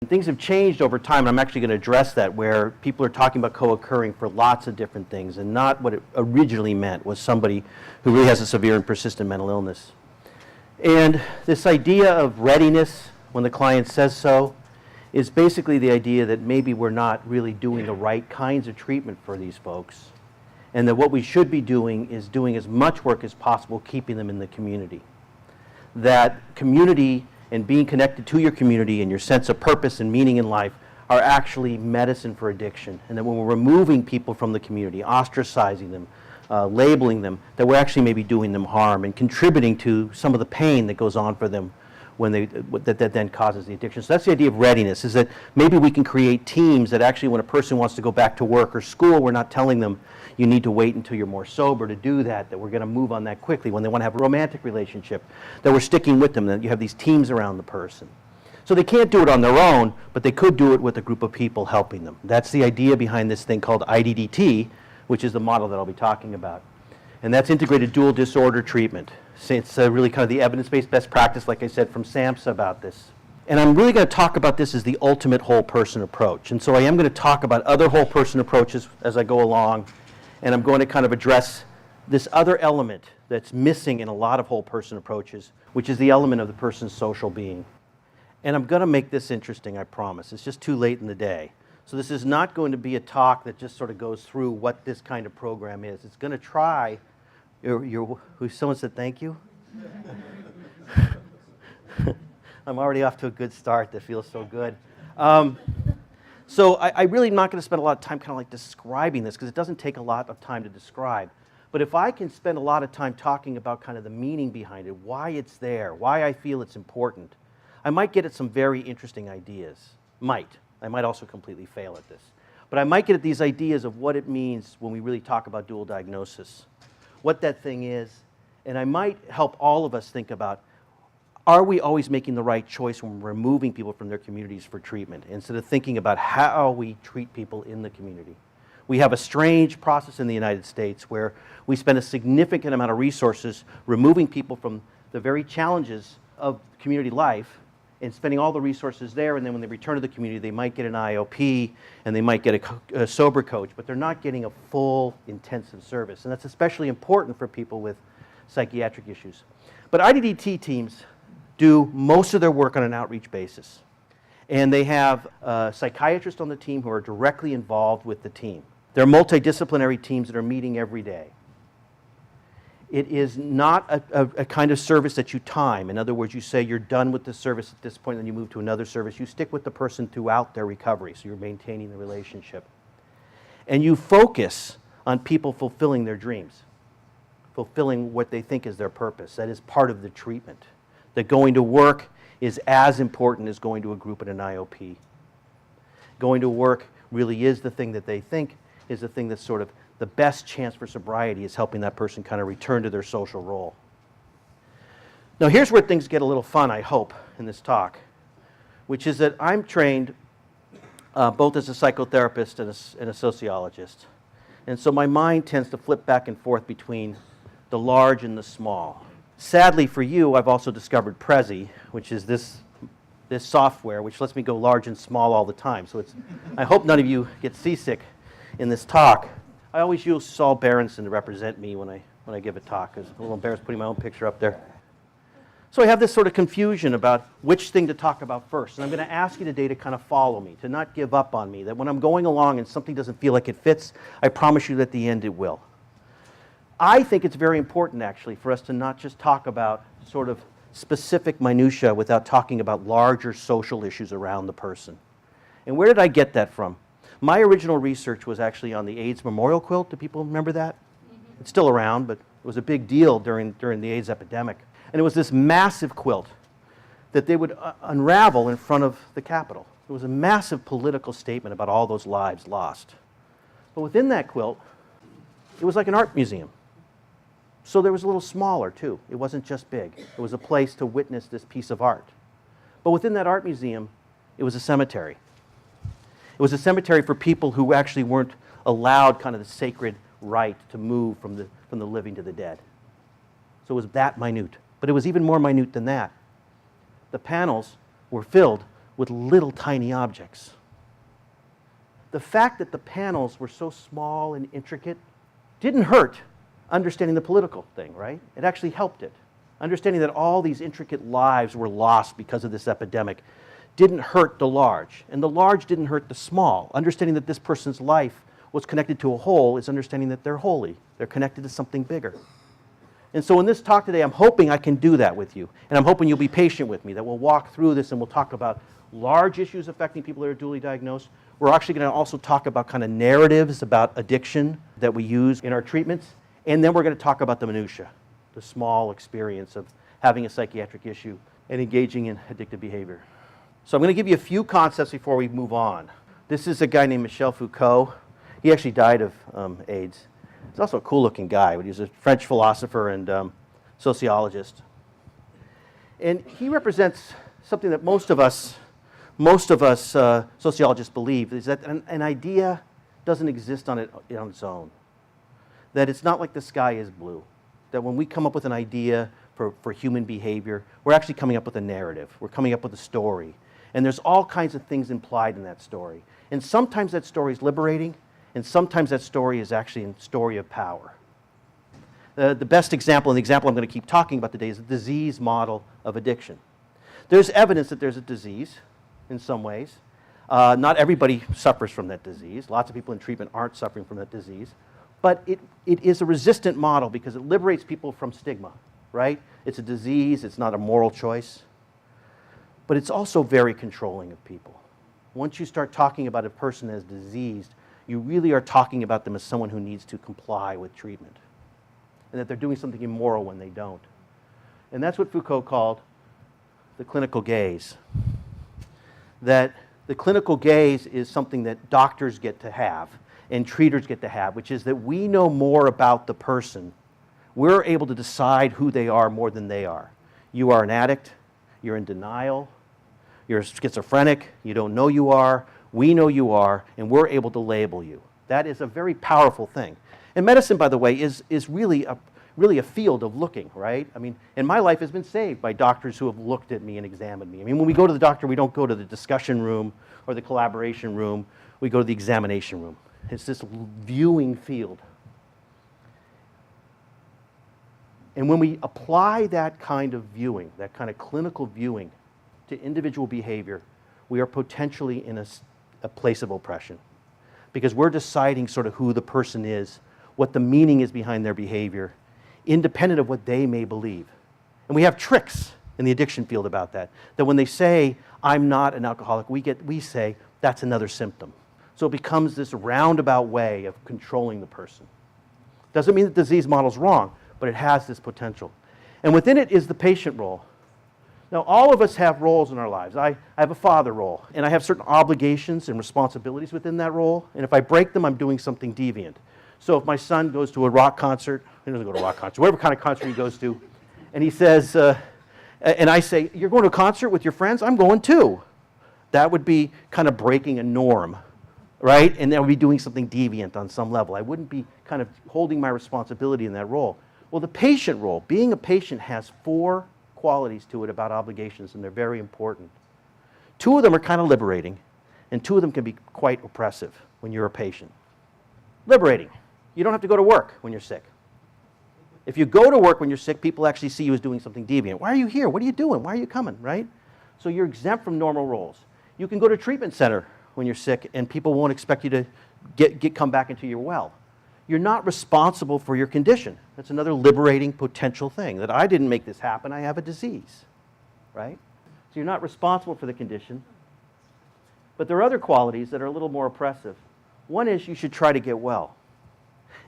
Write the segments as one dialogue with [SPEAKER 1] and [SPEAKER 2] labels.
[SPEAKER 1] Things have changed over time, and I'm actually going to address that, where people are talking about co-occurring for lots of different things, and not what it originally meant was somebody who really has a severe and persistent mental illness. And this idea of readiness, when the client says so, is basically the idea that maybe we're not really doing the right kinds of treatment for these folks, and that what we should be doing is doing as much work as possible keeping them in the community. That community and being connected to your community and your sense of purpose and meaning in life are actually medicine for addiction, and that when we're removing people from the community, ostracizing them, labeling them, that we're actually maybe doing them harm and contributing to some of the pain that goes on for them when that then causes the addiction. So that's the idea of readiness, is that maybe we can create teams that actually when a person wants to go back to work or school, we're not telling them you need to wait until you're more sober to do that, that we're going to move on that quickly. When they want to have a romantic relationship, that we're sticking with them, that you have these teams around the person. So they can't do it on their own, but they could do it with a group of people helping them. That's the idea behind this thing called IDDT, which is the model that I'll be talking about. And that's integrated dual disorder treatment. So it's really kind of the evidence-based best practice, like I said, from SAMHSA about this. And I'm really going to talk about this as the ultimate whole person approach. And so I am going to talk about other whole person approaches as I go along. And I'm going to kind of address this other element that's missing in a lot of whole person approaches, which is the element of the person's social being. And I'm going to make this interesting, I promise. It's just too late in the day. So this is not going to be a talk that just sort of goes through what this kind of program is. It's going to try, someone said thank you? I'm already off to a good start. That feels so good. So I really am not going to spend a lot of time kind of like describing this, because it doesn't take a lot of time to describe. But if I can spend a lot of time talking about kind of the meaning behind it, why it's there, why I feel it's important, I might get at some very interesting ideas. I might also completely fail at this. But I might get at these ideas of what it means when we really talk about dual diagnosis, what that thing is, and I might help all of us think about, are we always making the right choice when we're removing people from their communities for treatment, instead of thinking about how we treat people in the community? We have a strange process in the United States where we spend a significant amount of resources removing people from the very challenges of community life and spending all the resources there, and then when they return to the community, they might get an IOP and they might get a sober coach, but they're not getting a full intensive service. And that's especially important for people with psychiatric issues. But IDDT teams do most of their work on an outreach basis. And they have psychiatrists on the team who are directly involved with the team. They're multidisciplinary teams that are meeting every day. It is not a kind of service that you time. In other words, you say you're done with the service at this point and you move to another service. You stick with the person throughout their recovery, so you're maintaining the relationship. And you focus on people fulfilling their dreams, fulfilling what they think is their purpose. That is part of the treatment. That going to work is as important as going to a group in an IOP. Going to work really is the thing that they think is the thing that's sort of the best chance for sobriety, is helping that person kind of return to their social role. Now here's where things get a little fun, I hope, in this talk, which is that I'm trained both as a psychotherapist and a sociologist. And so my mind tends to flip back and forth between the large and the small. Sadly for you, I've also discovered Prezi, which is this software which lets me go large and small all the time. So I hope none of you get seasick in this talk. I always use Saul Berenson to represent me when I give a talk, because I'm a little embarrassed putting my own picture up there. So I have this sort of confusion about which thing to talk about first. And I'm going to ask you today to kind of follow me, to not give up on me, that when I'm going along and something doesn't feel like it fits, I promise you that at the end it will. I think it's very important, actually, for us to not just talk about sort of specific minutia without talking about larger social issues around the person. And where did I get that from? My original research was actually on the AIDS memorial quilt. Do people remember that? Mm-hmm. It's still around, but it was a big deal during the AIDS epidemic. And it was this massive quilt that they would unravel in front of the Capitol. It was a massive political statement about all those lives lost. But within that quilt, it was like an art museum. So there was a little smaller, too. It wasn't just big. It was a place to witness this piece of art. But within that art museum, it was a cemetery. It was a cemetery for people who actually weren't allowed kind of the sacred right to move from the living to the dead. So it was that minute. But it was even more minute than that. The panels were filled with little tiny objects. The fact that the panels were so small and intricate didn't hurt understanding the political thing, right? It actually helped it. Understanding that all these intricate lives were lost because of this epidemic didn't hurt the large, and the large didn't hurt the small. Understanding that this person's life was connected to a whole is understanding that they're holy. They're connected to something bigger. And so in this talk today, I'm hoping I can do that with you, and I'm hoping you'll be patient with me, that we'll walk through this and we'll talk about large issues affecting people that are dually diagnosed. We're actually going to also talk about kind of narratives about addiction that we use in our treatments, and then we're going to talk about the minutia, the small experience of having a psychiatric issue and engaging in addictive behavior. So I'm going to give you a few concepts before we move on. This is a guy named Michel Foucault. He actually died of AIDS. He's also a cool-looking guy. He was a French philosopher and sociologist. And he represents something that most of us sociologists believe, is that an idea doesn't exist on its own. That it's not like the sky is blue. That when we come up with an idea for human behavior, we're actually coming up with a narrative. We're coming up with a story. And there's all kinds of things implied in that story. And sometimes that story is liberating, and sometimes that story is actually a story of power. The best example, and the example I'm going to keep talking about today, is the disease model of addiction. There's evidence that there's a disease in some ways. Not everybody suffers from that disease. Lots of people in treatment aren't suffering from that disease. But it is a resistant model because it liberates people from stigma, right? It's a disease. It's not a moral choice. But it's also very controlling of people. Once you start talking about a person as diseased, you really are talking about them as someone who needs to comply with treatment, and that they're doing something immoral when they don't. And that's what Foucault called the clinical gaze. That the clinical gaze is something that doctors get to have and treaters get to have, which is that we know more about the person. We're able to decide who they are more than they are. You are an addict, you're in denial, you're schizophrenic, you don't know you are, we know you are, and we're able to label you. That is a very powerful thing. And medicine, by the way, is really a field of looking, right? I mean, and my life has been saved by doctors who have looked at me and examined me. I mean, when we go to the doctor, we don't go to the discussion room or the collaboration room, we go to the examination room. It's this viewing field. And when we apply that kind of viewing, that kind of clinical viewing to individual behavior, we are potentially in a place of oppression, because we're deciding sort of who the person is, what the meaning is behind their behavior, independent of what they may believe. And we have tricks in the addiction field about that, that when they say, I'm not an alcoholic, we say, that's another symptom. So it becomes this roundabout way of controlling the person. Doesn't mean the disease model's wrong, but it has this potential. And within it is the patient role. Now, all of us have roles in our lives. I have a father role, and I have certain obligations and responsibilities within that role, and if I break them, I'm doing something deviant. So if my son goes to a rock concert, he doesn't go to a rock concert, whatever kind of concert he goes to, and he says, and I say, you're going to a concert with your friends? I'm going too. That would be kind of breaking a norm, right? And that would be doing something deviant on some level. I wouldn't be kind of holding my responsibility in that role. Well, the patient role, being a patient, has 4 qualities to it about obligations, and they're very important. 2 of them are kind of liberating, and 2 of them can be quite oppressive when you're a patient. Liberating. You don't have to go to work when you're sick. If you go to work when you're sick, people actually see you as doing something deviant. Why are you here? What are you doing? Why are you coming, right? So you're exempt from normal roles. You can go to a treatment center when you're sick, and people won't expect you to come back until you're well. You're not responsible for your condition. That's another liberating potential thing, that I didn't make this happen, I have a disease, right? So you're not responsible for the condition. But there are other qualities that are a little more oppressive. One is you should try to get well.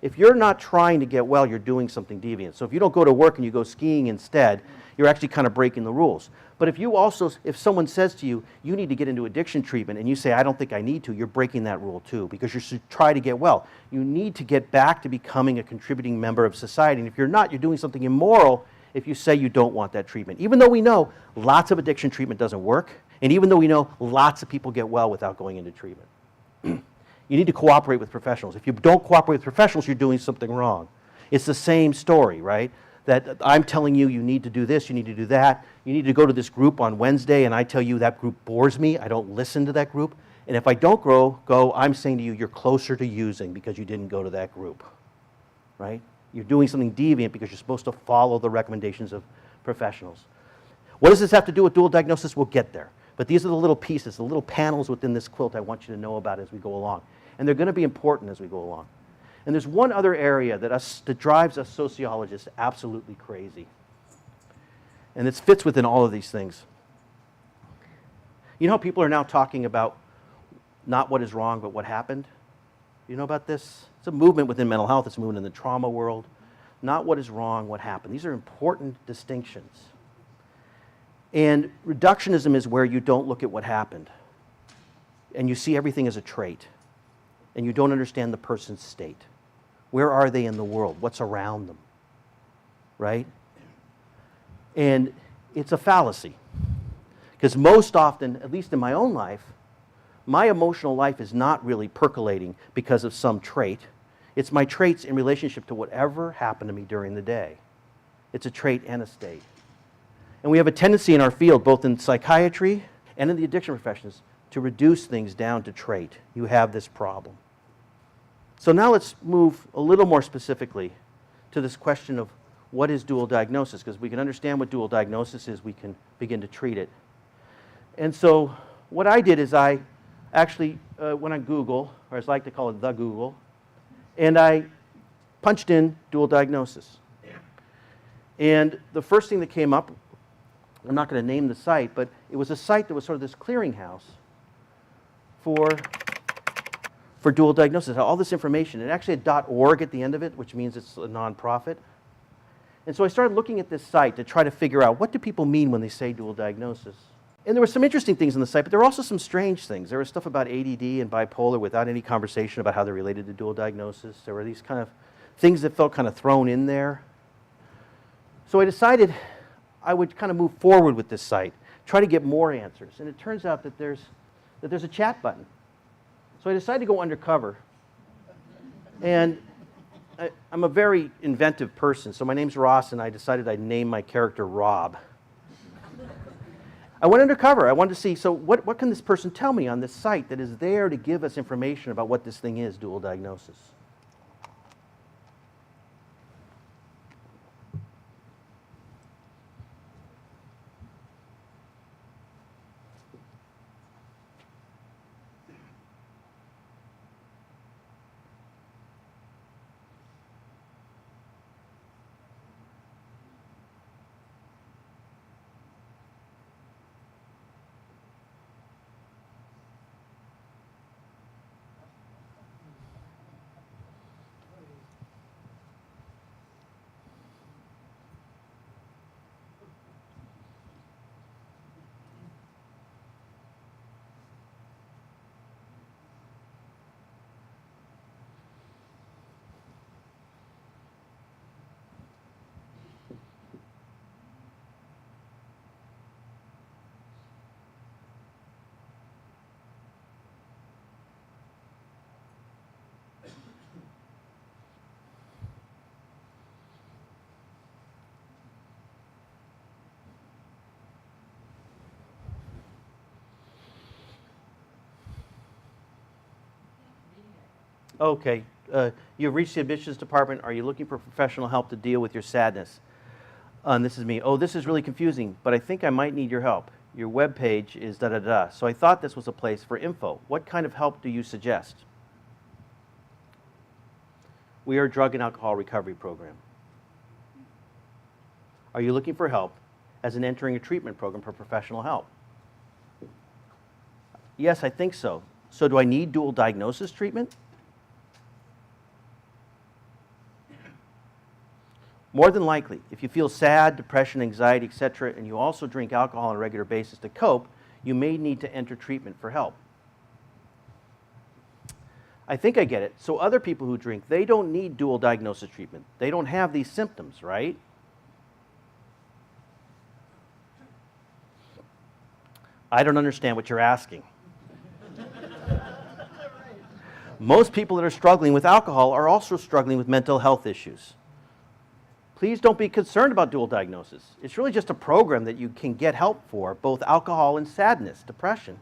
[SPEAKER 1] If you're not trying to get well, you're doing something deviant. So if you don't go to work and you go skiing instead, you're actually kind of breaking the rules. But if someone says to you, you need to get into addiction treatment, and you say, I don't think I need to, you're breaking that rule too, because you should try to get well. You need to get back to becoming a contributing member of society. And if you're not, you're doing something immoral if you say you don't want that treatment. Even though we know lots of addiction treatment doesn't work, and even though we know lots of people get well without going into treatment. You need to cooperate with professionals. If you don't cooperate with professionals, you're doing something wrong. It's the same story, right? that I'm telling you, you need to do this, you need to do that, you need to go to this group on Wednesday, and I tell you that group bores me, I don't listen to that group. And if I don't go, I'm saying to you, you're closer to using because you didn't go to that group, right? You're doing something deviant because you're supposed to follow the recommendations of professionals. What does this have to do with dual diagnosis? We'll get there. But these are the little pieces, the little panels within this quilt I want you to know about as we go along. And they're going to be important as we go along. And there's one other area that drives us sociologists absolutely crazy. And it fits within all of these things. You know how people are now talking about not what is wrong, but what happened? You know about this? It's a movement within mental health. It's a movement in the trauma world. Not what is wrong, what happened. These are important distinctions. And reductionism is where you don't look at what happened. And you see everything as a trait. And you don't understand the person's state. Where are they in the world? What's around them? Right? And it's a fallacy. Because most often, at least in my own life, my emotional life is not really percolating because of some trait. It's my traits in relationship to whatever happened to me during the day. It's a trait and a state. And we have a tendency in our field, both in psychiatry and in the addiction professions, to reduce things down to trait. You have this problem. So now let's move a little more specifically to this question of what is dual diagnosis, because we can understand what dual diagnosis is, we can begin to treat it. And so what I did is I actually went on Google, or as I like to call it, the Google, and I punched in dual diagnosis. And the first thing that came up, I'm not going to name the site, but it was a site that was sort of this clearinghouse for dual diagnosis. It had all this information. It actually had .org at the end of it, which means it's a nonprofit. And so I started looking at this site to try to figure out, what do people mean when they say dual diagnosis? And there were some interesting things on the site, but there were also some strange things. There was stuff about ADD and bipolar without any conversation about how they're related to dual diagnosis. There were these kind of things that felt kind of thrown in there. So I decided I would kind of move forward with this site, try to get more answers. And it turns out that there's a chat button. So I decided to go undercover. And I'm a very inventive person. So my name's Ross, and I decided I'd name my character Rob. I went undercover. I wanted to see, so what can this person tell me on this site that is there to give us information about what this thing is, dual diagnosis? Okay, you've reached the admissions department. Are you looking for professional help to deal with your sadness? And this is me. Oh, this is really confusing, but I think I might need your help. Your web page is da-da-da. So I thought this was a place for info. What kind of help do you suggest? We are a drug and alcohol recovery program. Are you looking for help as in entering a treatment program for professional help? Yes, I think so. So do I need dual diagnosis treatment? More than likely, if you feel sad, depression, anxiety, etc., and you also drink alcohol on a regular basis to cope, you may need to enter treatment for help. I think I get it. So other people who drink, they don't need dual diagnosis treatment. They don't have these symptoms, right? I don't understand what you're asking. Most people that are struggling with alcohol are also struggling with mental health issues. Please don't be concerned about dual diagnosis. It's really just a program that you can get help for, both alcohol and sadness, depression.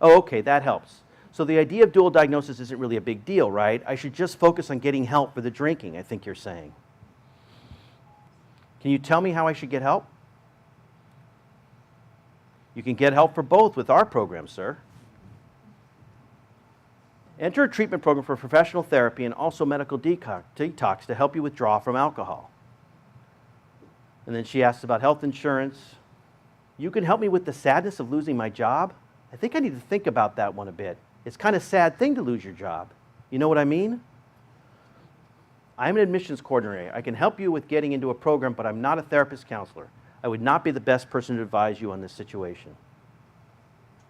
[SPEAKER 1] Oh, okay, that helps. So the idea of dual diagnosis isn't really a big deal, right? I should just focus on getting help for the drinking, I think you're saying. Can you tell me how I should get help? You can get help for both with our program, sir. Enter a treatment program for professional therapy and also medical detox to help you withdraw from alcohol. And then she asks about health insurance. You can help me with the sadness of losing my job? I think I need to think about that one a bit. It's kind of a sad thing to lose your job. You know what I mean? I'm an admissions coordinator. I can help you with getting into a program, but I'm not a therapist counselor. I would not be the best person to advise you on this situation.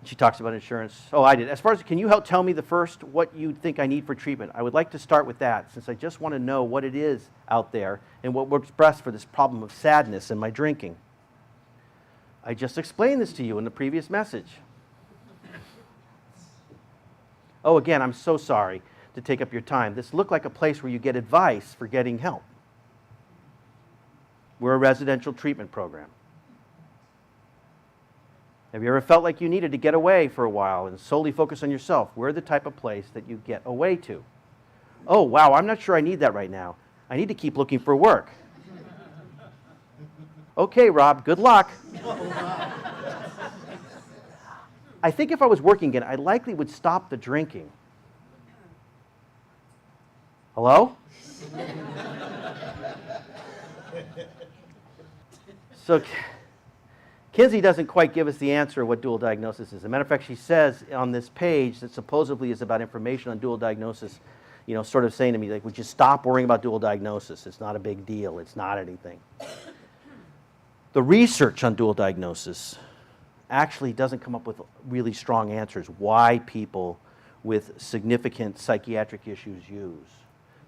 [SPEAKER 1] She talks about insurance. Oh, I did. As far as, can you help tell me the first what you think I need for treatment? I would like to start with that, since I just want to know what it is out there and what works best for this problem of sadness and my drinking. I just explained this to you in the previous message. Oh, again, I'm so sorry to take up your time. This looked like a place where you get advice for getting help. We're a residential treatment program. Have you ever felt like you needed to get away for a while and solely focus on yourself? We're the type of place that you get away to. Oh, wow, I'm not sure I need that right now. I need to keep looking for work. Okay, Rob, good luck. I think if I was working again, I likely would stop the drinking. Hello? So Kinsey doesn't quite give us the answer of what dual diagnosis is. As a matter of fact, she says on this page that supposedly is about information on dual diagnosis, you know, sort of saying to me, like, would you stop worrying about dual diagnosis? It's not a big deal. It's not anything. The research on dual diagnosis actually doesn't come up with really strong answers why people with significant psychiatric issues use.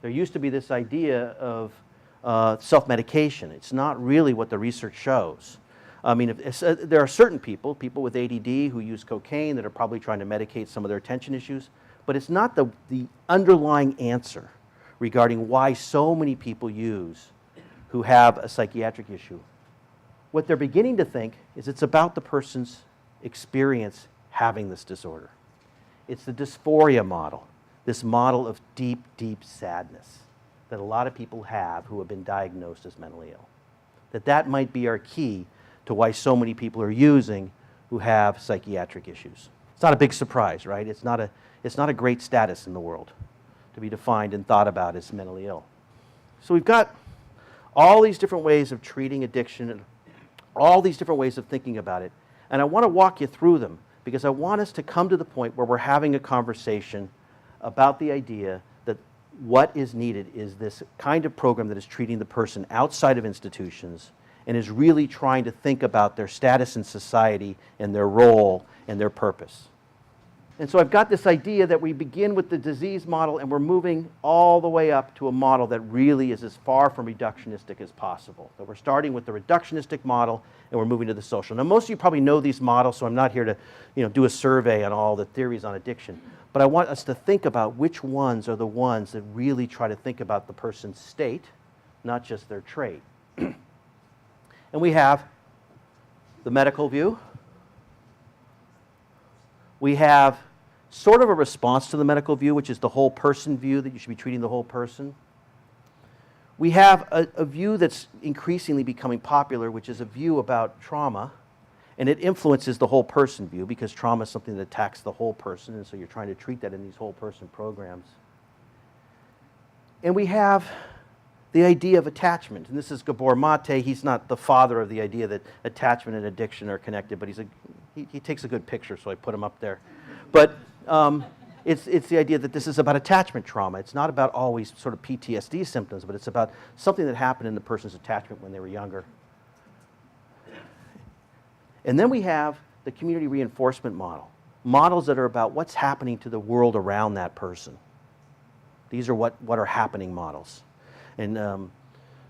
[SPEAKER 1] There used to be this idea of self-medication. It's not really what the research shows. I mean, there are certain people with ADD who use cocaine that are probably trying to medicate some of their attention issues, but it's not the underlying answer regarding why so many people use who have a psychiatric issue. What they're beginning to think is it's about the person's experience having this disorder. It's the dysphoria model, this model of deep, deep sadness that a lot of people have who have been diagnosed as mentally ill. That might be our key to why so many people are using who have psychiatric issues. It's not a big surprise, right? It's not a great status in the world to be defined and thought about as mentally ill. So we've got all these different ways of treating addiction and all these different ways of thinking about it. And I want to walk you through them because I want us to come to the point where we're having a conversation about the idea that what is needed is this kind of program that is treating the person outside of institutions and is really trying to think about their status in society and their role and their purpose. And so I've got this idea that we begin with the disease model and we're moving all the way up to a model that really is as far from reductionistic as possible. So we're starting with the reductionistic model and we're moving to the social. Now most of you probably know these models, so I'm not here to do a survey on all the theories on addiction. But I want us to think about which ones are the ones that really try to think about the person's state, not just their trait. And we have the medical view. We have sort of a response to the medical view, which is the whole person view, that you should be treating the whole person. We have a view that's increasingly becoming popular, which is a view about trauma, and it influences the whole person view because trauma is something that attacks the whole person, and so you're trying to treat that in these whole person programs. And we have the idea of attachment, and this is Gabor Mate. He's not the father of the idea that attachment and addiction are connected, but he takes a good picture, so I put him up there. But it's the idea that this is about attachment trauma. It's not about always sort of PTSD symptoms, but it's about something that happened in the person's attachment when they were younger. And then we have the community reinforcement model, models that are about what's happening to the world around that person. These are what are happening models. And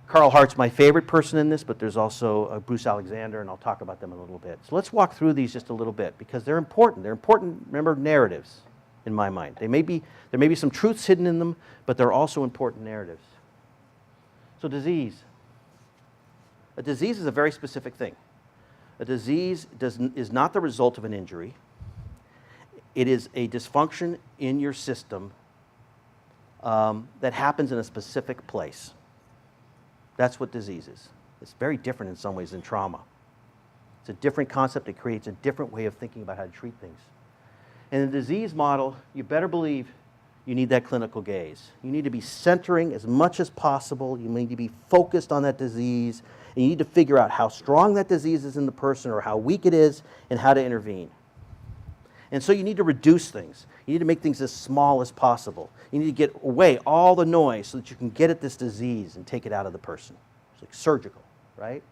[SPEAKER 1] Carl Hart's my favorite person in this, but there's also Bruce Alexander, and I'll talk about them in a little bit. So let's walk through these just a little bit because they're important. They're important, remember, narratives. in my mind. There may be some truths hidden in them, but they're also important narratives. So disease. A disease is a very specific thing. A disease is not the result of an injury. It is a dysfunction in your system that happens in a specific place. That's what disease is. It's very different in some ways than trauma. It's a different concept. It creates a different way of thinking about how to treat things. In the disease model, you better believe you need that clinical gaze. You need to be centering as much as possible. You need to be focused on that disease. And you need to figure out how strong that disease is in the person or how weak it is and how to intervene. And so you need to reduce things. You need to make things as small as possible. You need to get away all the noise so that you can get at this disease and take it out of the person. It's like surgical, right?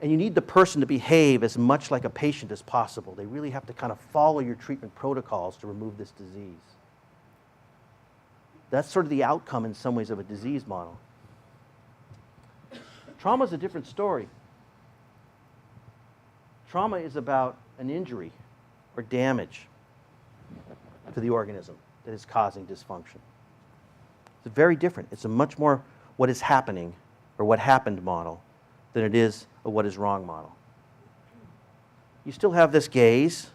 [SPEAKER 1] And you need the person to behave as much like a patient as possible. They really have to kind of follow your treatment protocols to remove this disease. That's sort of the outcome in some ways of a disease model. Trauma is a different story. Trauma is about an injury or damage to the organism that is causing dysfunction. It's very different. It's a much more what is happening or what happened model than it is a what is wrong model. You still have this gaze,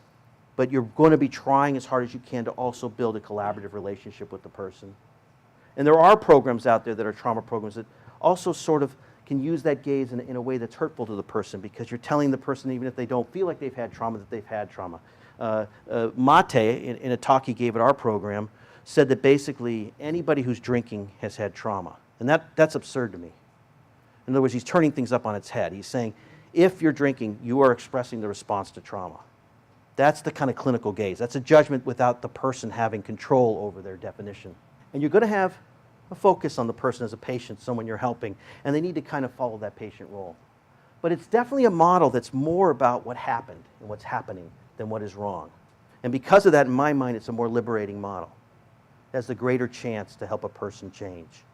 [SPEAKER 1] but you're going to be trying as hard as you can to also build a collaborative relationship with the person. And there are programs out there that are trauma programs that also sort of can use that gaze in a way that's hurtful to the person because you're telling the person, even if they don't feel like they've had trauma, that they've had trauma. Mate, in a talk he gave at our program, said that basically anybody who's drinking has had trauma. And that's absurd to me. In other words, he's turning things up on its head. He's saying, if you're drinking, you are expressing the response to trauma. That's the kind of clinical gaze. That's a judgment without the person having control over their definition. And you're going to have a focus on the person as a patient, someone you're helping, and they need to kind of follow that patient role. But it's definitely a model that's more about what happened and what's happening than what is wrong. And because of that, in my mind, it's a more liberating model. It has the greater chance to help a person change.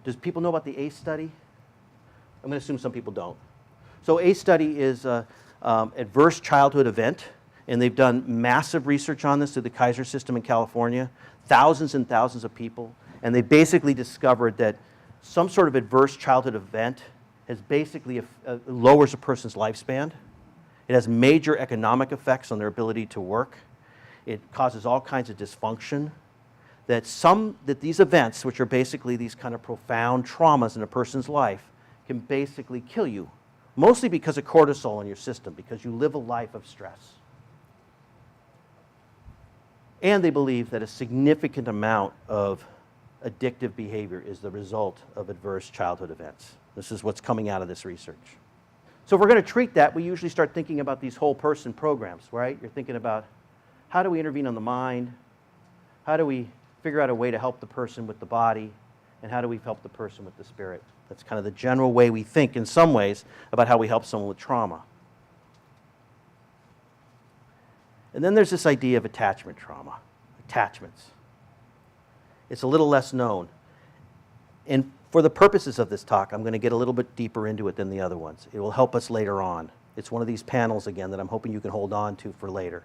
[SPEAKER 1] Does people know about the ACE study? I'm going to assume some people don't. So ACE study is an adverse childhood event, and they've done massive research on this through the Kaiser system in California, thousands and thousands of people, and they basically discovered that some sort of adverse childhood event has basically lowers a person's lifespan. It has major economic effects on their ability to work. It causes all kinds of dysfunction. That these events, which are basically these kind of profound traumas in a person's life, can basically kill you, mostly because of cortisol in your system, because you live a life of stress. And they believe that a significant amount of addictive behavior is the result of adverse childhood events. This is what's coming out of this research. So if we're going to treat that, we usually start thinking about these whole person programs, right? You're thinking about how do we intervene on the mind? How do we figure out a way to help the person with the body? And how do we help the person with the spirit? That's kind of the general way we think in some ways about how we help someone with trauma. And then there's this idea of attachment trauma, attachments. It's a little less known. And for the purposes of this talk, I'm going to get a little bit deeper into it than the other ones. It will help us later on. It's one of these panels again that I'm hoping you can hold on to for later.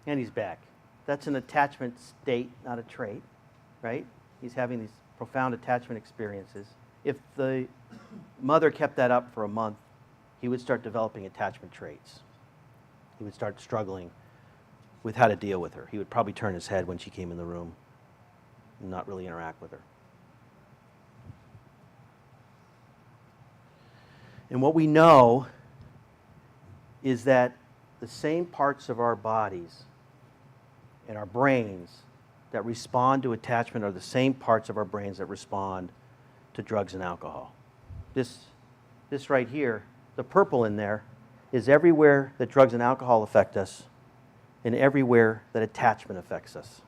[SPEAKER 1] And he's back. That's an attachment state, not a trait, right? He's having these profound attachment experiences. If the mother kept that up for a month, he would start developing attachment traits. He would start struggling with how to deal with her. He would probably turn his head when she came in the room and not really interact with her. And what we know is that the same parts of our bodies and our brains that respond to attachment are the same parts of our brains that respond to drugs and alcohol. This right here, the purple in there, is everywhere that drugs and alcohol affect us and everywhere that attachment affects us.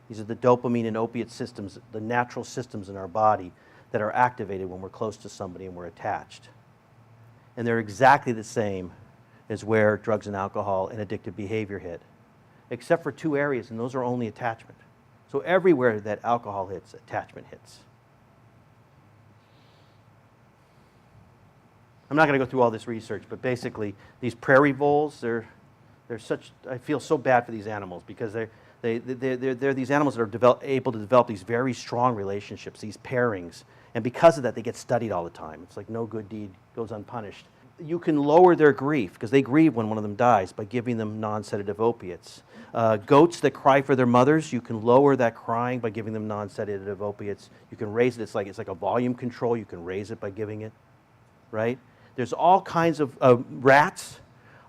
[SPEAKER 1] These are the dopamine and opiate systems, the natural systems in our body that are activated when we're close to somebody and we're attached. And they're exactly the same as where drugs and alcohol and addictive behavior hit, except for two areas, and those are only attachment. So everywhere that alcohol hits, attachment hits. I'm not going to go through all this research, but basically these prairie voles, they're such, I feel so bad for these animals because they're these animals that are able to develop these very strong relationships, these pairings. And because of that, they get studied all the time. It's like no good deed goes unpunished. You can lower their grief, because they grieve when one of them dies, by giving them non-sedative opiates. Goats that cry for their mothers, you can lower that crying by giving them non-sedative opiates. You can raise it. It's like a volume control. You can raise it by giving it, right? There's all kinds of rats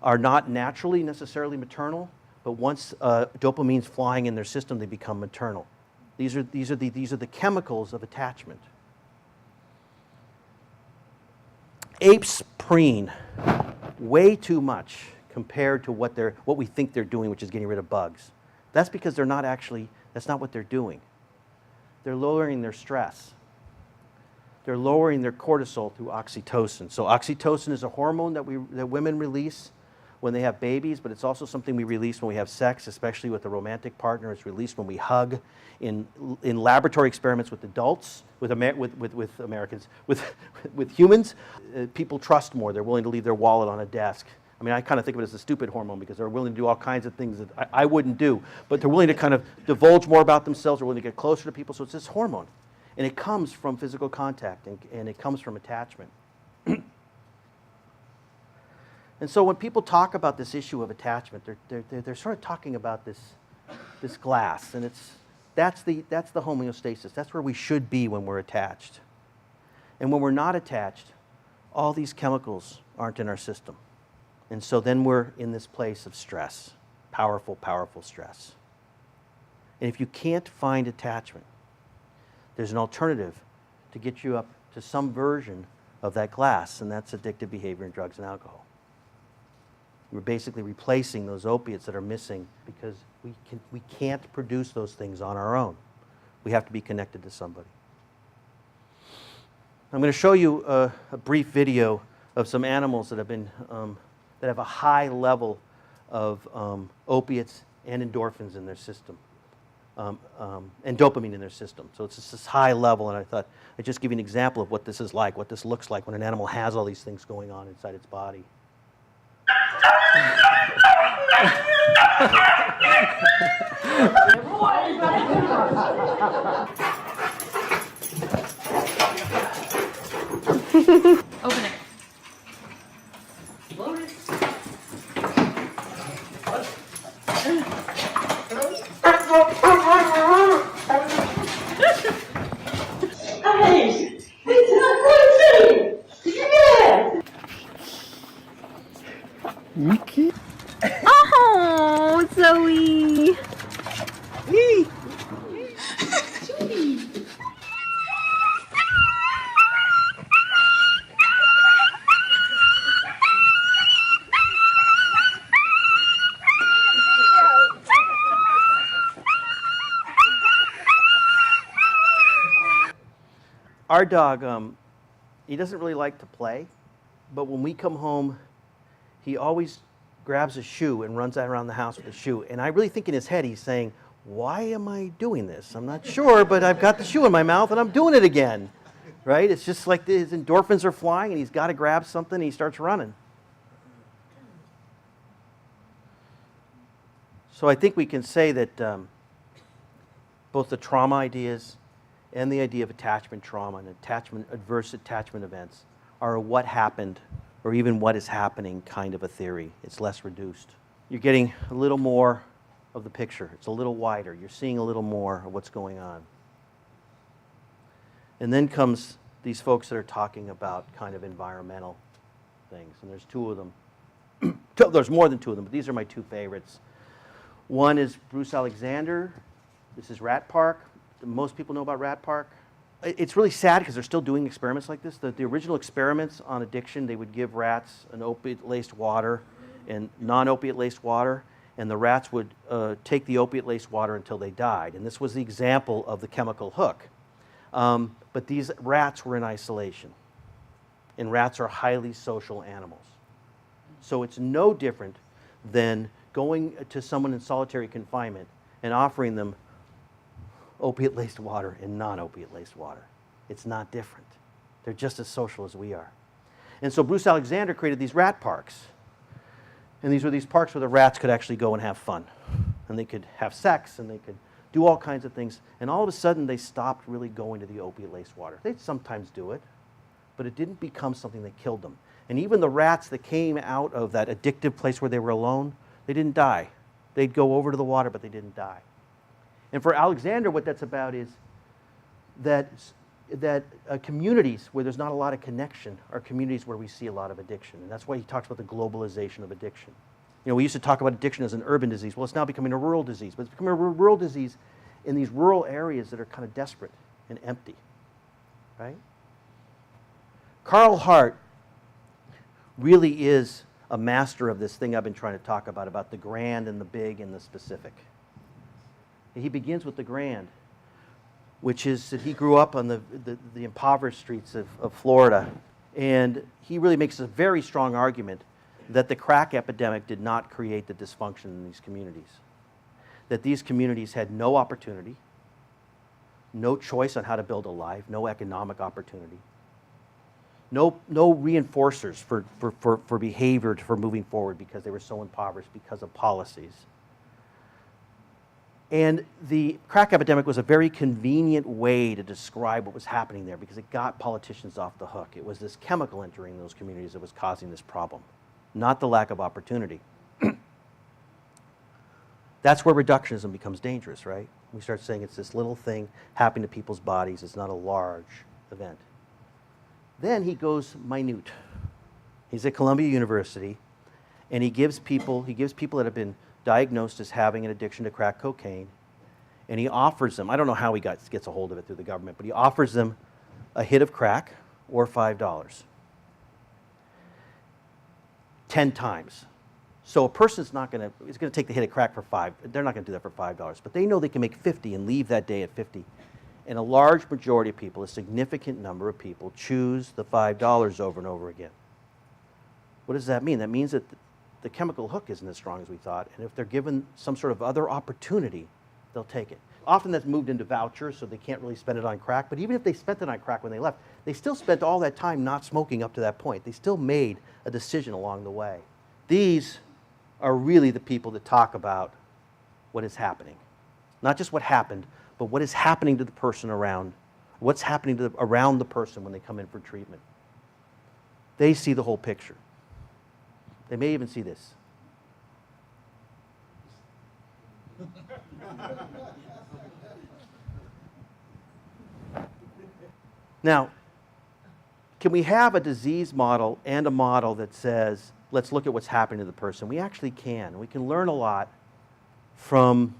[SPEAKER 1] are not naturally necessarily maternal, but once dopamine's flying in their system, they become maternal. These are the chemicals of attachment. Apes preen way too much compared to what we think they're doing, which is getting rid of bugs. That's because they're not actually, that's not what they're doing. They're lowering their stress. They're lowering their cortisol through oxytocin. So oxytocin is a hormone that women release when they have babies, but it's also something we release when we have sex, especially with a romantic partner. It's released when we hug. In laboratory experiments with adults, with Americans, with humans, people trust more. They're willing to leave their wallet on a desk. I mean, I kind of think of it as a stupid hormone because they're willing to do all kinds of things that I wouldn't do, but they're willing to kind of divulge more about themselves. They're willing to get closer to people. So it's this hormone, and it comes from physical contact, and it comes from attachment. And so when people talk about this issue of attachment, they're sort of talking about this glass, and that's the homeostasis. That's where we should be when we're attached. And when we're not attached, all these chemicals aren't in our system. And so then we're in this place of stress, powerful, powerful stress. And if you can't find attachment, there's an alternative to get you up to some version of that glass, and that's addictive behavior in drugs and alcohol. We're basically replacing those opiates that are missing because we can't produce those things on our own. We have to be connected to somebody. I'm going to show you a brief video of some animals that have a high level of opiates and endorphins in their system, and dopamine in their system. So it's just this high level, and I thought I'd just give you an example of what this is like, what this looks like when an animal has all these things going on inside its body.
[SPEAKER 2] Open it.
[SPEAKER 3] Hey, it's not crazy! Yeah!
[SPEAKER 4] Mickey?
[SPEAKER 2] Oh, Zoe.
[SPEAKER 1] Our dog, he doesn't really like to play, but when we come home, he always grabs a shoe and runs around the house with a shoe. And I really think in his head he's saying, why am I doing this? I'm not sure, but I've got the shoe in my mouth and I'm doing it again, right? It's just like his endorphins are flying and he's got to grab something and he starts running. So I think we can say that both the trauma ideas and the idea of attachment trauma and adverse attachment events are a what happened or even what is happening kind of a theory. It's less reduced. You're getting a little more of the picture. It's a little wider. You're seeing a little more of what's going on. And then comes these folks that are talking about kind of environmental things. And there's two of them. There's more than two of them, but these are my two favorites. One is Bruce Alexander. This is Rat Park. Most people know about Rat Park. It's really sad because they're still doing experiments like this. The original experiments on addiction, they would give rats an opiate-laced water and non-opiate-laced water, and the rats would take the opiate-laced water until they died. And this was the example of the chemical hook. But these rats were in isolation, and rats are highly social animals. So it's no different than going to someone in solitary confinement and offering them opiate-laced water and non-opiate-laced water. It's not different. They're just as social as we are. And so Bruce Alexander created these rat parks. And these were these parks where the rats could actually go and have fun. And they could have sex, and they could do all kinds of things. And all of a sudden, they stopped really going to the opiate-laced water. They'd sometimes do it, but it didn't become something that killed them. And even the rats that came out of that addictive place where they were alone, they didn't die. They'd go over to the water, but they didn't die. And for Alexander, what that's about is that communities where there's not a lot of connection are communities where we see a lot of addiction. And that's why he talks about the globalization of addiction. You know, we used to talk about addiction as an urban disease. Well, it's now becoming a rural disease. But it's becoming a rural disease in these rural areas that are kind of desperate and empty, right? Carl Hart really is a master of this thing I've been trying to talk about the grand and the big and the specific. He begins with the grand, which is that he grew up on the impoverished streets of Florida. And he really makes a very strong argument that the crack epidemic did not create the dysfunction in these communities. That these communities had no opportunity, no choice on how to build a life, no economic opportunity, no reinforcers for behavior for moving forward because they were so impoverished because of policies. And the crack epidemic was a very convenient way to describe what was happening there because it got politicians off the hook. It was this chemical entering those communities that was causing this problem, not the lack of opportunity. That's where reductionism becomes dangerous, right? We start saying it's this little thing happening to people's bodies. It's not a large event. Then he goes minute. He's at Columbia University, and he gives people that have been diagnosed as having an addiction to crack cocaine, and he offers them, I don't know how he gets a hold of it through the government, but he offers them a hit of crack or $5. 10 times. So a person's not going to take the hit of crack for $5. They're not going to do that for $5, but they know they can make 50 and leave that day at 50. And a large majority of people, a significant number of people, choose the $5 over and over again. What does that mean? That means that the chemical hook isn't as strong as we thought, and if they're given some sort of other opportunity, they'll take it. Often that's moved into vouchers, so they can't really spend it on crack, but even if they spent it on crack when they left, they still spent all that time not smoking up to that point. They still made a decision along the way. These are really the people that talk about what is happening. Not just what happened, but what is happening to the person around, what's happening around the person when they come in for treatment. They see the whole picture. They may even see this. Now, can we have a disease model and a model that says, let's look at what's happening to the person? We actually can. We can learn a lot from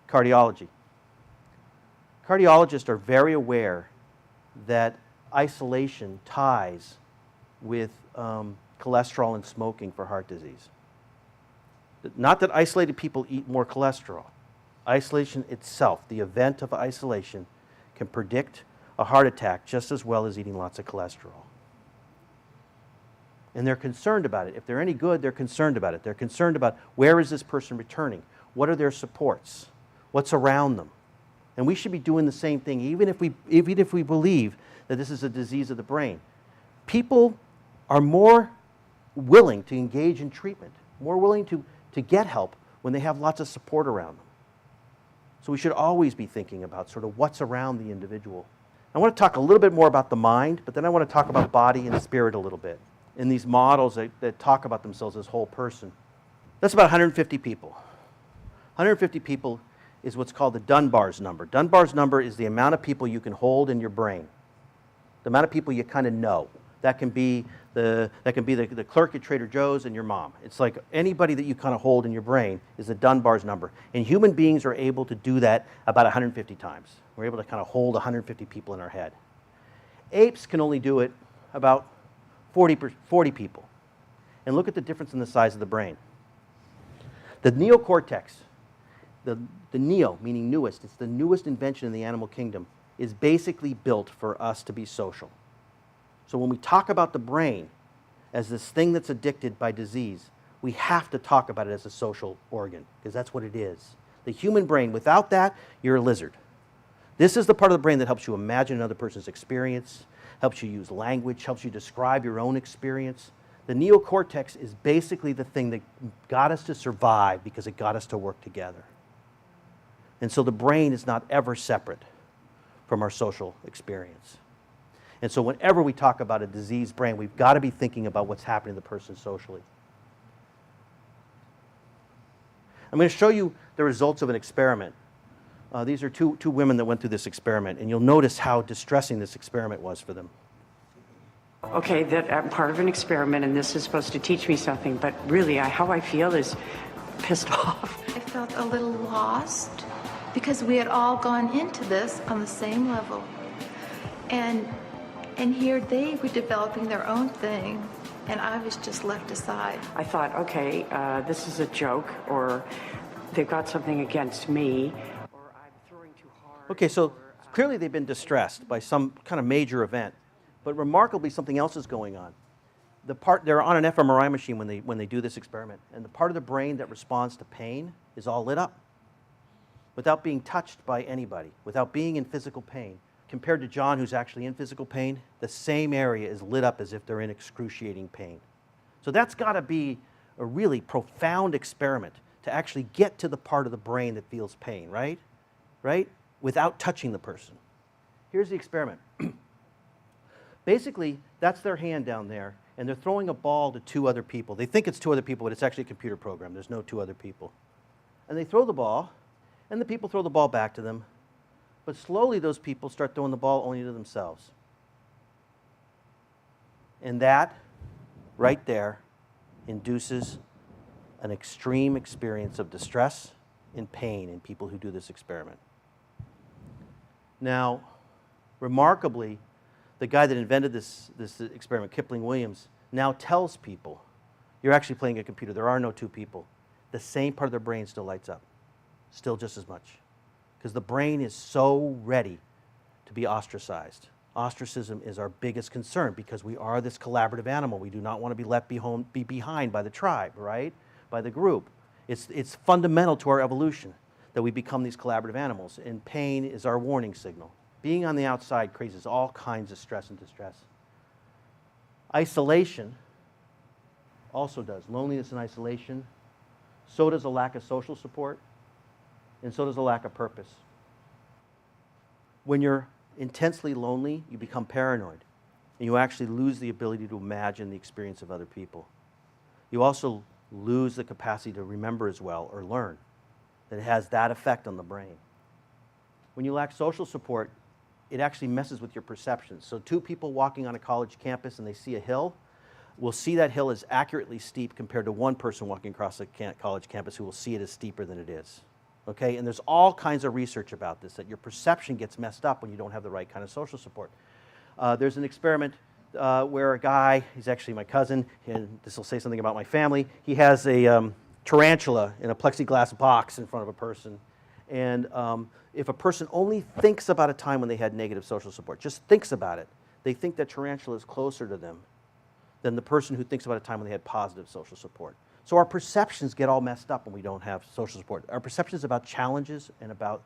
[SPEAKER 1] cardiology. Cardiologists are very aware that isolation ties with cholesterol and smoking for heart disease. Not that isolated people eat more cholesterol. Isolation itself, the event of isolation, can predict a heart attack just as well as eating lots of cholesterol. And they're concerned about it. If they're any good, they're concerned about it. They're concerned about where is this person returning? What are their supports? What's around them? And we should be doing the same thing even if we believe that this is a disease of the brain. People are more willing to engage in treatment, more willing to get help when they have lots of support around them. So we should always be thinking about sort of what's around the individual. I want to talk a little bit more about the mind, but then I want to talk about body and spirit a little bit in these models that talk about themselves as whole person. That's about 150 people. 150 people is what's called the Dunbar's number. Dunbar's number is the amount of people you can hold in your brain, the amount of people you kind of know. That can be the clerk at Trader Joe's and your mom. It's like anybody that you kind of hold in your brain is the Dunbar's number. And human beings are able to do that about 150 times. We're able to kind of hold 150 people in our head. Apes can only do it about 40 people. And look at the difference in the size of the brain. The neocortex, the neo, meaning newest, it's the newest invention in the animal kingdom, is basically built for us to be social. So when we talk about the brain as this thing that's addicted by disease, we have to talk about it as a social organ, because that's what it is. The human brain, without that, you're a lizard. This is the part of the brain that helps you imagine another person's experience, helps you use language, helps you describe your own experience. The neocortex is basically the thing that got us to survive because it got us to work together. And so the brain is not ever separate from our social experience. And so whenever we talk about a diseased brain, we've got to be thinking about what's happening to the person socially. I'm going to show you the results of an experiment. These are two women that went through this experiment, and you'll notice how distressing this experiment was for them.
[SPEAKER 4] Okay, that I'm part of an experiment, and this is supposed to teach me something, but really, how I feel is pissed off.
[SPEAKER 5] I felt a little lost because we had all gone into this on the same level. And here they were developing their own thing, and I was just left aside.
[SPEAKER 4] I thought, okay, this is a joke, or they've got something against me, or I'm throwing too hard.
[SPEAKER 1] Okay, so clearly they've been distressed by some kind of major event, but remarkably something else is going on. They're on an fMRI machine when they do this experiment, and the part of the brain that responds to pain is all lit up without being touched by anybody, without being in physical pain. Compared to John, who's actually in physical pain, the same area is lit up as if they're in excruciating pain. So that's got to be a really profound experiment to actually get to the part of the brain that feels pain, right? Right? Without touching the person. Here's the experiment. Basically, that's their hand down there, and they're throwing a ball to two other people. They think it's two other people, but it's actually a computer program. There's no two other people. And they throw the ball, and the people throw the ball back to them. But slowly those people start throwing the ball only to themselves. And that, right there, induces an extreme experience of distress and pain in people who do this experiment. Now, remarkably, the guy that invented this experiment, Kipling Williams, now tells people, you're actually playing a computer. There are no two people. The same part of their brain still lights up, still just as much. Because the brain is so ready to be ostracized. Ostracism is our biggest concern because we are this collaborative animal. We do not want to be left behind by the tribe, right? By the group. It's fundamental to our evolution that we become these collaborative animals, and pain is our warning signal. Being on the outside causes all kinds of stress and distress. Isolation also does. Loneliness and isolation. So does a lack of social support. And so does a lack of purpose. When you're intensely lonely, you become paranoid, and you actually lose the ability to imagine the experience of other people. You also lose the capacity to remember as well or learn. That it has that effect on the brain. When you lack social support, it actually messes with your perceptions. So two people walking on a college campus and they see a hill, will see that hill as accurately steep compared to one person walking across a college campus who will see it as steeper than it is. Okay, and there's all kinds of research about this, that your perception gets messed up when you don't have the right kind of social support. There's an experiment where a guy, he's actually my cousin, and this will say something about my family, he has a tarantula in a plexiglass box in front of a person, and if a person only thinks about a time when they had negative social support, just thinks about it, they think that tarantula is closer to them than the person who thinks about a time when they had positive social support. So our perceptions get all messed up when we don't have social support. Our perceptions about challenges and about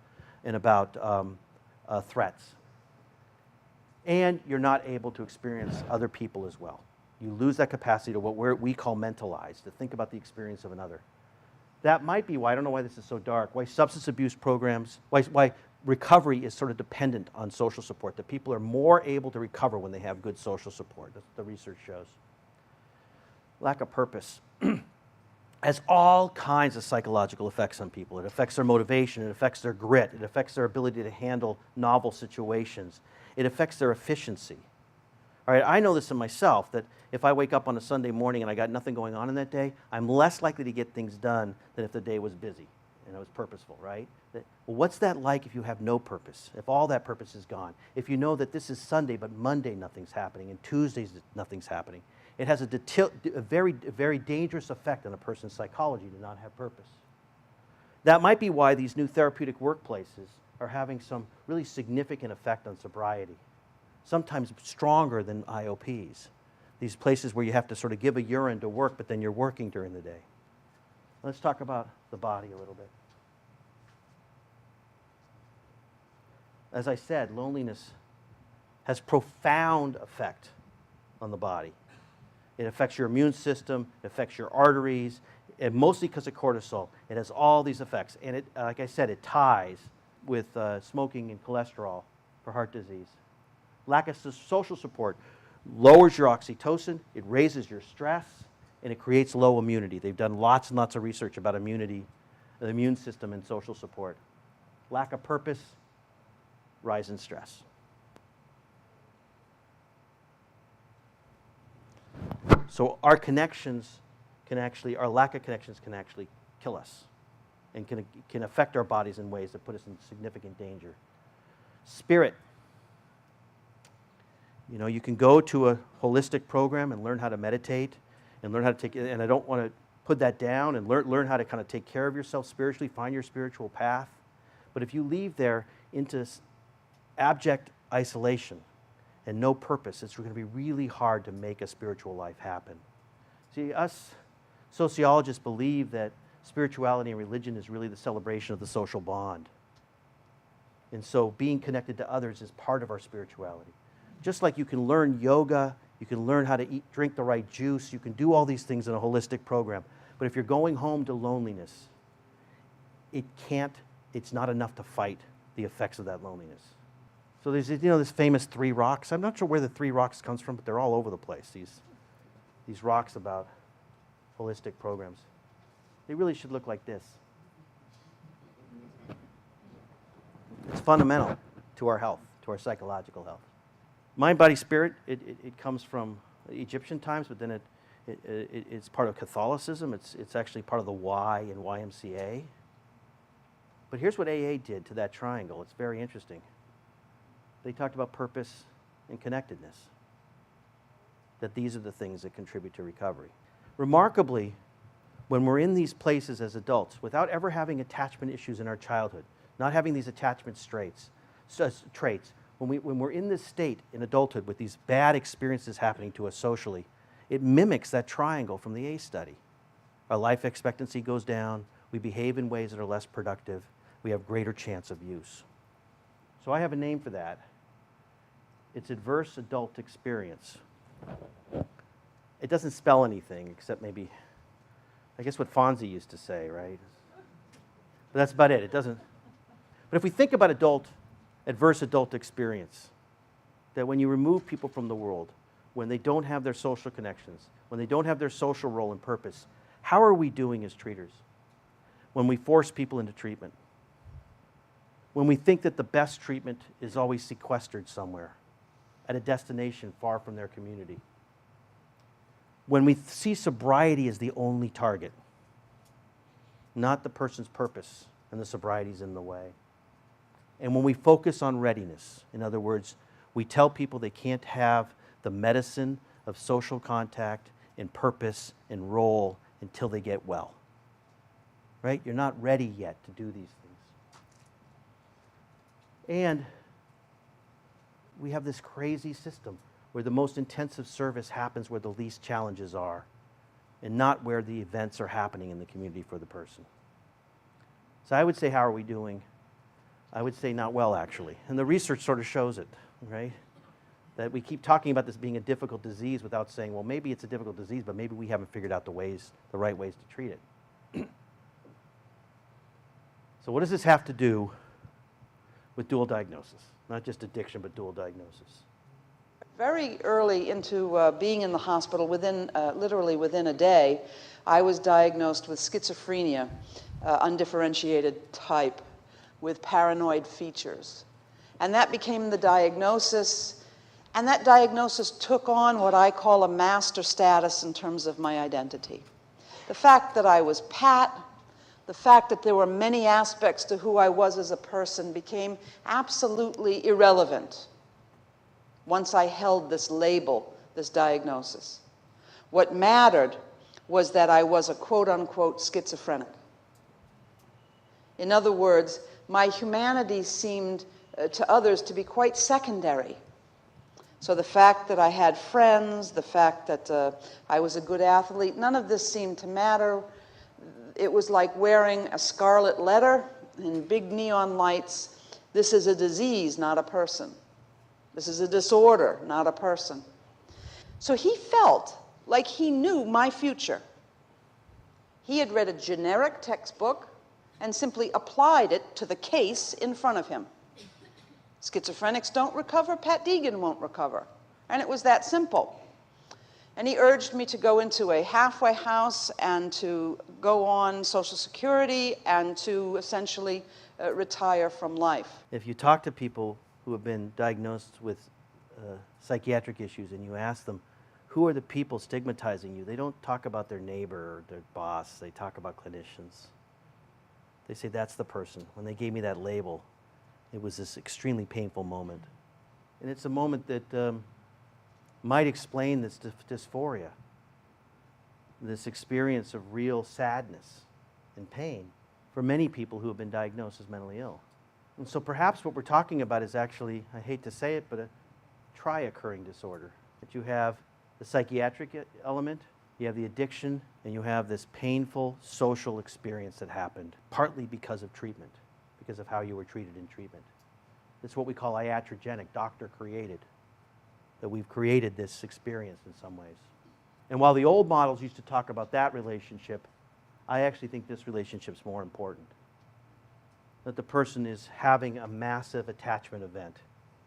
[SPEAKER 1] threats. And you're not able to experience other people as well. You lose that capacity to what we call mentalize, to think about the experience of another. That might be why, I don't know why this is so dark, why substance abuse programs, why recovery is sort of dependent on social support, that people are more able to recover when they have good social support. That's what the research shows. Lack of purpose has all kinds of psychological effects on people. It affects their motivation, it affects their grit, it affects their ability to handle novel situations, it affects their efficiency. All right, I know this in myself, that if I wake up on a Sunday morning and I got nothing going on in that day, I'm less likely to get things done than if the day was busy and it was purposeful, right? Well, what's that like if you have no purpose, if all that purpose is gone? If you know that this is Sunday, but Monday nothing's happening, and Tuesdays nothing's happening. It has a very dangerous effect on a person's psychology to not have purpose. That might be why these new therapeutic workplaces are having some really significant effect on sobriety, sometimes stronger than IOPs. These places where you have to sort of give a urine to work, but then you're working during the day. Let's talk about the body a little bit. As I said, loneliness has profound effect on the body. It affects your immune system, it affects your arteries, and mostly because of cortisol. It has all these effects. And it, like I said, it ties with smoking and cholesterol for heart disease. Lack of social support lowers your oxytocin, it raises your stress, and it creates low immunity. They've done lots and lots of research about immunity, the immune system, and social support. Lack of purpose, rise in stress. So our connections can actually, our lack of connections can actually kill us and can affect our bodies in ways that put us in significant danger. Spirit. You know, you can go to a holistic program and learn how to meditate and learn how to take, and I don't want to put that down, and learn how to kind of take care of yourself spiritually, find your spiritual path. But if you leave there into abject isolation and no purpose, it's going to be really hard to make a spiritual life happen. See, us sociologists believe that spirituality and religion is really the celebration of the social bond. And so being connected to others is part of our spirituality. Just like you can learn yoga, you can learn how to drink the right juice, you can do all these things in a holistic program. But if you're going home to loneliness, it's not enough to fight the effects of that loneliness. So there's, this famous 3 rocks. I'm not sure where the 3 rocks comes from, but they're all over the place, these rocks about holistic programs. They really should look like this. It's fundamental to our health, to our psychological health. Mind, body, spirit, it comes from Egyptian times, but then it's part of Catholicism. It's actually part of the Y in YMCA. But here's what AA did to that triangle. It's very interesting. They talked about purpose and connectedness, that these are the things that contribute to recovery. Remarkably, when we're in these places as adults, without ever having attachment issues in our childhood, not having these attachment traits, when we're in this state in adulthood with these bad experiences happening to us socially, it mimics that triangle from the ACE study. Our life expectancy goes down, we behave in ways that are less productive, we have greater chance of use. So I have a name for that. It's adverse adult experience. It doesn't spell anything except maybe, I guess what Fonzie used to say, right? But that's about it. It doesn't. But if we think about adverse adult experience, that when you remove people from the world, when they don't have their social connections, when they don't have their social role and purpose, how are we doing as treaters? When we force people into treatment, when we think that the best treatment is always sequestered somewhere at a destination far from their community, when we see sobriety as the only target, not the person's purpose, and the sobriety's in the way. And when we focus on readiness, in other words, we tell people they can't have the medicine of social contact and purpose and role until they get well. Right? You're not ready yet to do these things. And we have this crazy system where the most intensive service happens where the least challenges are, and not where the events are happening in the community for the person. So I would say, how are we doing? I would say not well, actually. And the research sort of shows it, right? That we keep talking about this being a difficult disease without saying, well, maybe it's a difficult disease, but maybe we haven't figured out the right ways to treat it. So what does this have to do with dual diagnosis? Not just addiction, but dual diagnosis.
[SPEAKER 6] Very early into being in the hospital, literally within a day, I was diagnosed with schizophrenia, undifferentiated type, with paranoid features. And that became the diagnosis, and that diagnosis took on what I call a master status in terms of my identity. The fact that I was Pat, the fact that there were many aspects to who I was as a person became absolutely irrelevant once I held this label, this diagnosis. What mattered was that I was a quote-unquote schizophrenic. In other words, my humanity seemed to others to be quite secondary. So the fact that I had friends, the fact that I was a good athlete, none of this seemed to matter. It was like wearing a scarlet letter in big neon lights. This is a disease, not a person. This is a disorder, not a person. So he felt like he knew my future. He had read a generic textbook and simply applied it to the case in front of him. Schizophrenics don't recover, Pat Deegan won't recover. And it was that simple. And he urged me to go into a halfway house and to go on Social Security and to essentially retire from life.
[SPEAKER 1] If you talk to people who have been diagnosed with psychiatric issues and you ask them, who are the people stigmatizing you? They don't talk about their neighbor or their boss. They talk about clinicians. They say, that's the person. When they gave me that label, it was this extremely painful moment. And it's a moment that might explain this dysphoria, this experience of real sadness and pain for many people who have been diagnosed as mentally ill. And so perhaps what we're talking about is actually, I hate to say it, but a tri-occurring disorder. That you have the psychiatric element, you have the addiction, and you have this painful social experience that happened, partly because of treatment, because of how you were treated in treatment. It's what we call iatrogenic, doctor-created, that we've created this experience in some ways. And while the old models used to talk about that relationship, I actually think this relationship's more important. That the person is having a massive attachment event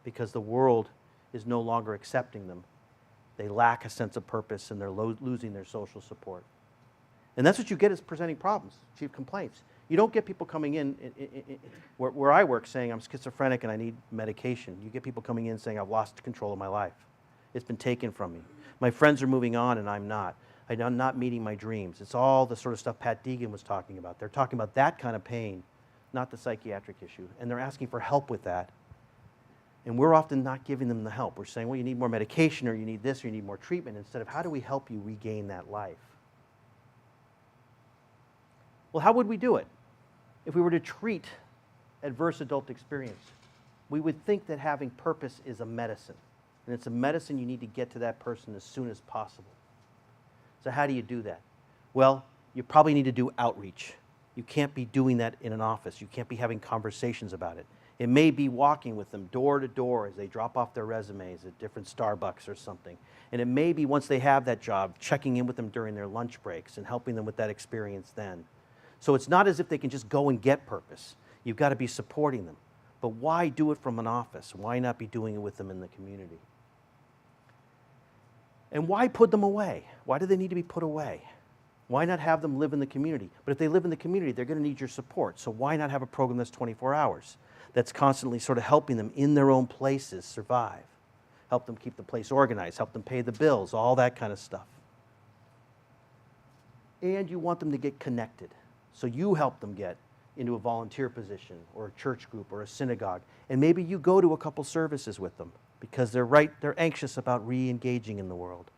[SPEAKER 1] because the world is no longer accepting them. They lack a sense of purpose and they're losing their social support. And that's what you get as presenting problems, chief complaints. You don't get people coming in where I work saying I'm schizophrenic and I need medication. You get people coming in saying I've lost control of my life. It's been taken from me. My friends are moving on and I'm not. I'm not meeting my dreams. It's all the sort of stuff Pat Deegan was talking about. They're talking about that kind of pain, not the psychiatric issue. And they're asking for help with that. And we're often not giving them the help. We're saying, well, you need more medication or you need this or you need more treatment instead of how do we help you regain that life? Well, how would we do it? If we were to treat adverse adult experience, we would think that having purpose is a medicine. And it's a medicine you need to get to that person as soon as possible. So how do you do that? Well, you probably need to do outreach. You can't be doing that in an office. You can't be having conversations about it. It may be walking with them door to door as they drop off their resumes at different Starbucks or something. And it may be once they have that job, checking in with them during their lunch breaks and helping them with that experience then. So it's not as if they can just go and get purpose. You've got to be supporting them. But why do it from an office? Why not be doing it with them in the community? And why put them away? Why do they need to be put away? Why not have them live in the community? But if they live in the community, they're going to need your support. So why not have a program that's 24 hours, that's constantly sort of helping them in their own places survive, help them keep the place organized, help them pay the bills, all that kind of stuff. And you want them to get connected. So you help them get into a volunteer position or a church group or a synagogue. And maybe you go to a couple services with them because they're anxious about re-engaging in the world.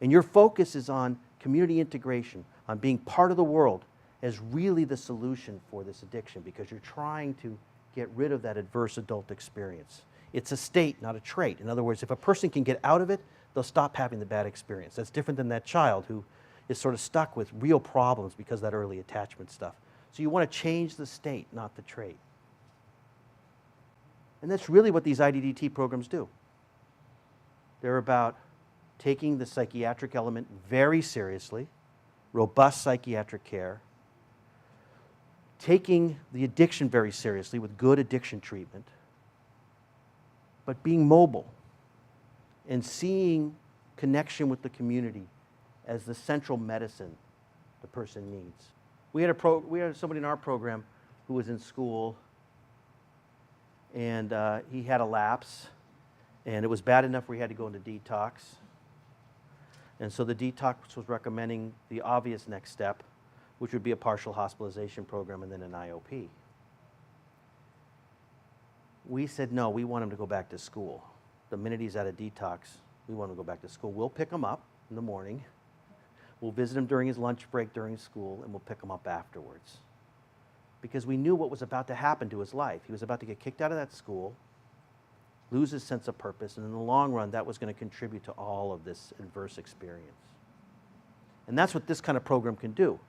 [SPEAKER 1] And your focus is on community integration, on being part of the world as really the solution for this addiction because you're trying to get rid of that adverse adult experience. It's a state, not a trait. In other words, if a person can get out of it, they'll stop having the bad experience. That's different than that child who is sort of stuck with real problems because of that early attachment stuff. So you want to change the state, not the trait. And that's really what these IDDT programs do. They're about taking the psychiatric element very seriously, robust psychiatric care, taking the addiction very seriously with good addiction treatment, but being mobile and seeing connection with the community as the central medicine the person needs. We had somebody in our program who was in school, and he had a lapse, and it was bad enough where he had to go into detox. And so the detox was recommending the obvious next step, which would be a partial hospitalization program and then an IOP. We said, no, we want him to go back to school. The minute he's out of detox, we want him to go back to school. We'll pick him up in the morning. We'll visit him during his lunch break during school, and we'll pick him up afterwards. Because we knew what was about to happen to his life. He was about to get kicked out of that school, lose his sense of purpose, and in the long run, that was going to contribute to all of this adverse experience. And that's what this kind of program can do.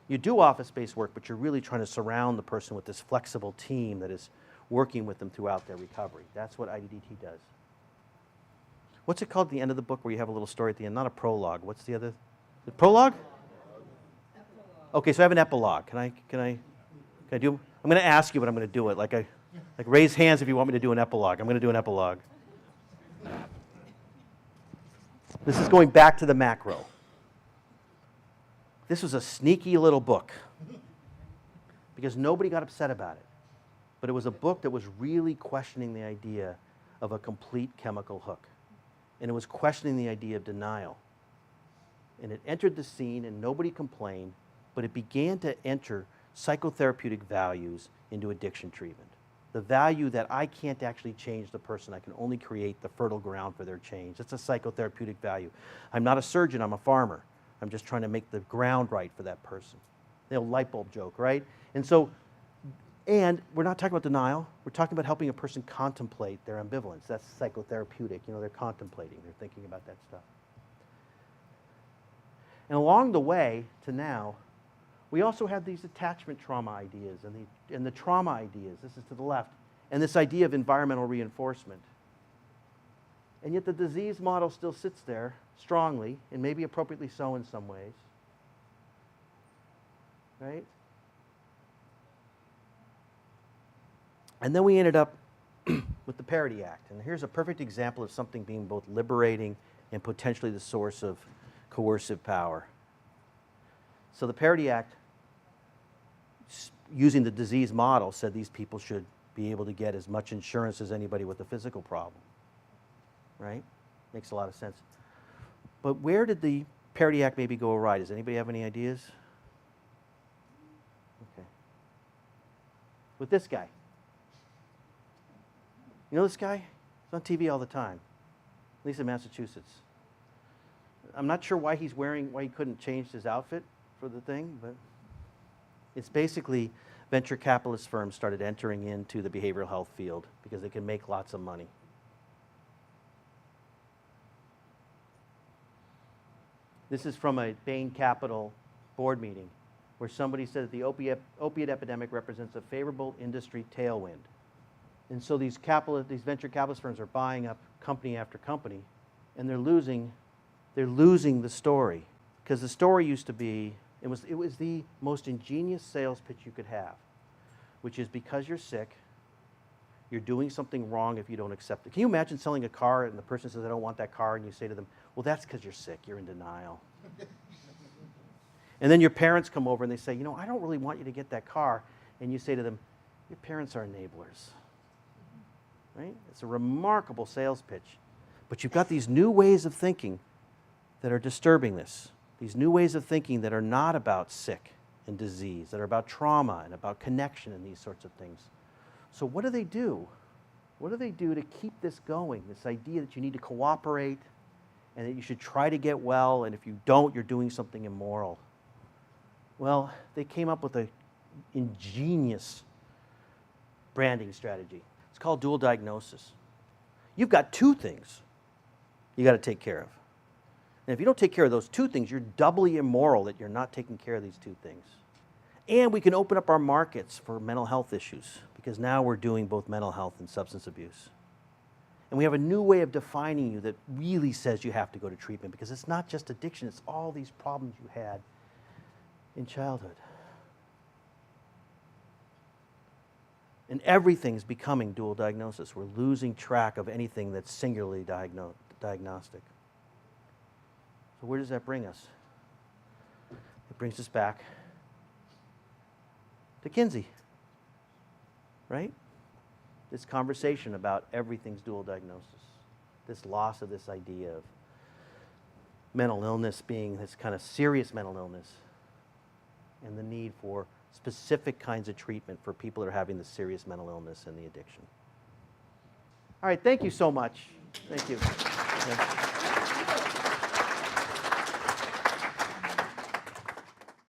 [SPEAKER 1] You do office-based work, but you're really trying to surround the person with this flexible team that is working with them throughout their recovery. That's what IDDT does. What's it called at the end of the book where you have a little story at the end? Not a prologue. What's the other? The prologue? Okay, so I have an epilogue. Can I do? I'm going to ask you, but I'm going to do it. Like raise hands if you want me to do an epilogue. I'm going to do an epilogue. This is going back to the macro. This was a sneaky little book because nobody got upset about it. But it was a book that was really questioning the idea of a complete chemical hook. And it was questioning the idea of denial. And it entered the scene and nobody complained, but it began to enter psychotherapeutic values into addiction treatment. The value that I can't actually change the person, I can only create the fertile ground for their change. That's a psychotherapeutic value. I'm not a surgeon, I'm a farmer. I'm just trying to make the ground right for that person. The old light bulb joke, right? And we're not talking about denial. We're talking about helping a person contemplate their ambivalence. That's psychotherapeutic. You know, they're contemplating. They're thinking about that stuff. And along the way to now, we also have these attachment trauma ideas and the trauma ideas. This is to the left. And this idea of environmental reinforcement. And yet the disease model still sits there strongly, and maybe appropriately so in some ways. Right? And then we ended up with the Parity Act. And here's a perfect example of something being both liberating and potentially the source of coercive power. So the Parity Act, using the disease model, said these people should be able to get as much insurance as anybody with a physical problem. Right? Makes a lot of sense. But where did the Parity Act maybe go awry? Does anybody have any ideas? Okay. With this guy. You know this guy? He's on TV all the time, at least in Massachusetts. I'm not sure why he couldn't change his outfit for the thing, but it's basically venture capitalist firms started entering into the behavioral health field because they can make lots of money. This is from a Bain Capital board meeting where somebody said that the opiate epidemic represents a favorable industry tailwind. And so these venture capitalist firms are buying up company after company, and they're losing the story. Because the story used to be, it was the most ingenious sales pitch you could have, which is because you're sick, you're doing something wrong if you don't accept it. Can you imagine selling a car and the person says, I don't want that car, and you say to them, well, that's because you're sick, you're in denial. And then your parents come over and they say, you know, I don't really want you to get that car. And you say to them, your parents are enablers. Right? It's a remarkable sales pitch. But you've got these new ways of thinking that are disturbing this. These new ways of thinking that are not about sick and disease, that are about trauma and about connection and these sorts of things. So what do they do? What do they do to keep this going? This idea that you need to cooperate and that you should try to get well, and if you don't, you're doing something immoral. Well, they came up with an ingenious branding strategy. It's called dual diagnosis. You've got two things you got to take care of. And if you don't take care of those two things, you're doubly immoral that you're not taking care of these two things. And we can open up our markets for mental health issues because now we're doing both mental health and substance abuse. And we have a new way of defining you that really says you have to go to treatment because it's not just addiction, it's all these problems you had in childhood. And everything's becoming dual diagnosis. We're losing track of anything that's singularly diagnostic. So where does that bring us? It brings us back to Kinsey, right? This conversation about everything's dual diagnosis. This loss of this idea of mental illness being this kind of serious mental illness and the need for specific kinds of treatment for people that are having the serious mental illness and the addiction. All right, thank you so much. Thank you. Yeah.